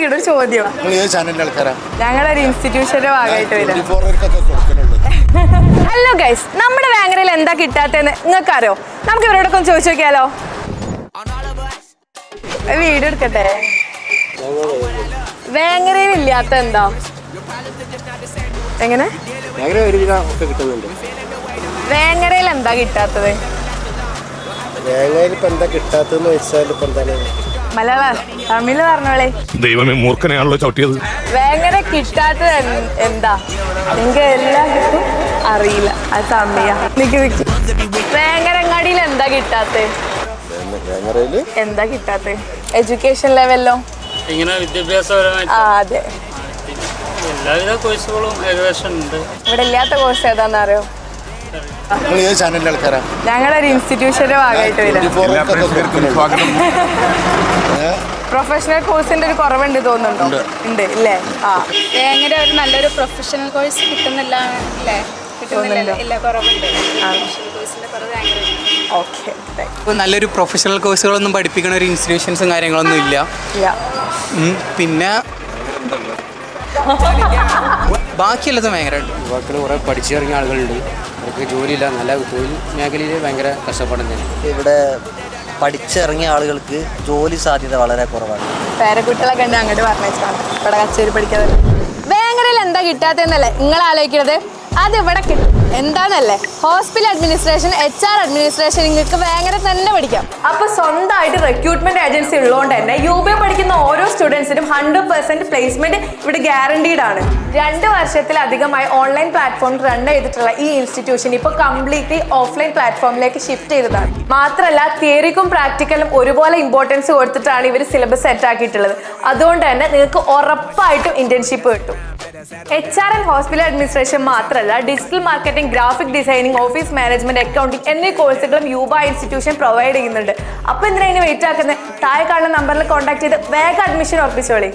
ചോദിക്കട്ടെ ഒരു ചോദ്യം. ഞങ്ങളൊരു ഇൻസ്റ്റിറ്റ്യൂഷന്റെ ഭാഗമായിട്ട് വരാം. ഹലോ ഗൈസ്, നമ്മുടെ വേങ്ങരയിൽ എന്താ കിട്ടാത്തെന്ന് നിങ്ങൾക്ക് അറിയോ? നമുക്ക് ഇവരോടൊക്കെ ഒന്ന് ചോദിച്ചു നോക്കിയാലോ. വീഡിയോ എടുക്കട്ടെ. വേങ്ങരയിൽ ഇല്ലാത്ത എന്താ? എങ്ങനെ വേങ്ങരയിൽ എന്താ കിട്ടാത്തത്? മലയാളം തമിഴ് പറഞ്ഞോളെ. ദൈവമേ, മൂർഖനെയാണല്ലോ ചവിട്ടിയത്. വേങ്ങര കിട്ടാത്തത് എന്താ? നിങ്ങൾക്ക് എല്ലാം കിട്ടും, അറിയില്ല. അത് തമിഴ. വേങ്ങരങ്ങാടിയിൽ എന്താ കിട്ടാത്തത്? എന്താ കിട്ടാത്തത്? എഡ്യൂക്കേഷൻ ലെവലിലോ ഇങ്ങനെ വിദ്യാഭ്യാസപരമായി അതെ എല്ലാവിധ കോഴ്സുകളും ഏകദേശം ഉണ്ട്. ഇവിടെ ഇല്ലാത്ത കോഴ്സ് ഏതാന്ന് അറിയോ? ഞങ്ങളൊരു ഇൻസ്റ്റിറ്റ്യൂഷന്റെ ഭാഗമായിട്ട് വരാം. പ്രൊഫഷണൽ കോഴ്സിന്റെ ഒരു കുറവുണ്ട് തോന്നുന്നുണ്ടോ? ഉണ്ട് ഇല്ലേ? വേങ്ങര ഒരു നല്ലൊരു പ്രൊഫഷണൽ കോഴ്സ് കിട്ടുന്നില്ല അല്ലേ? നല്ലൊരു പ്രൊഫഷണൽ കോഴ്സുകളൊന്നും പഠിപ്പിക്കുന്ന ഒരു ഇൻസ്റ്റിറ്റ്യൂഷൻസും കാര്യങ്ങളൊന്നും ഇല്ല. പിന്നെ ബാക്കിയുള്ളത് ഭയങ്കര യുവാക്കൾ കുറേ പഠിച്ചിറങ്ങിയ ആളുകളുണ്ട്. അവർക്ക് ജോലിയില്ല. നല്ല തൊഴിൽ മേഖലയിൽ ഭയങ്കര കഷ്ടപ്പെടുന്നുണ്ട്. ഇവിടെ പഠിച്ചിറങ്ങിയ ആളുകൾക്ക് ജോലി സാധ്യത വളരെ കുറവാണ്. പേരക്കുട്ടികളൊക്കെ ഉണ്ട് അങ്ങോട്ട് പറഞ്ഞേച്ചാണ് ഇവിടെ കച്ചേരി പഠിക്കാതെ. വേങ്ങരയിൽ എന്താ കിട്ടാത്തതെന്നല്ലേ നിങ്ങൾ ആലോചിക്കുന്നത്? അത് ഇവിടെ കിട്ടും. എന്താന്നല്ലേ? ഹോസ്പിറ്റൽ അഡ്മിനിസ്ട്രേഷൻ, HR അഡ്മിനിസ്ട്രേഷൻ നിങ്ങൾക്ക് വേങ്ങര തന്നെ പഠിക്കാം. അപ്പൊ സ്വന്തമായിട്ട് റിക്രൂട്ട്മെന്റ് ഏജൻസി ഉള്ളതുകൊണ്ട് തന്നെ UB പഠിക്കുന്ന ഓരോ സ്റ്റുഡൻസിനും 100% പ്ലേസ്മെന്റ് ഇവിടെ ഗ്യാരണ്ടീഡ് ആണ്. 2 വർഷത്തിലധികമായി ഓൺലൈൻ പ്ലാറ്റ്ഫോം റൺ ചെയ്തിട്ടുള്ള ഈ ഇൻസ്റ്റിറ്റ്യൂഷൻ ഇപ്പോൾ കംപ്ലീറ്റ്ലി ഓഫ്ലൈൻ പ്ലാറ്റ്ഫോമിലേക്ക് ഷിഫ്റ്റ് ചെയ്തതാണ്. മാത്രമല്ല തിയറിക്കും പ്രാക്ടിക്കലും ഒരുപോലെ ഇമ്പോർട്ടൻസ് കൊടുത്തിട്ടാണ് ഇവർ സിലബസ് സെറ്റ് ആക്കിയിട്ടുള്ളത്. അതുകൊണ്ട് തന്നെ നിങ്ങൾക്ക് ഉറപ്പായിട്ടും ഇന്റേൺഷിപ്പ് കിട്ടും. HR ആൻഡ് ഹോസ്പിറ്റൽ അഡ്മിനിസ്ട്രേഷൻ മാത്രമല്ല digital marketing, graphic designing, office management, accounting എന്നീ കോഴ്സുകളും UB ഇൻസ്റ്റിറ്റ്യൂഷൻ പ്രൊവൈഡ് ചെയ്യുന്നുണ്ട്. അപ്പൊ എന്തിനാ വെയിറ്റ് ആക്കുന്നത്? താഴെ കാണുന്ന നമ്പറിൽ കോൺടാക്ട് ചെയ്ത് വേഗം അഡ്മിഷൻ ഉറപ്പിച്ചോളി.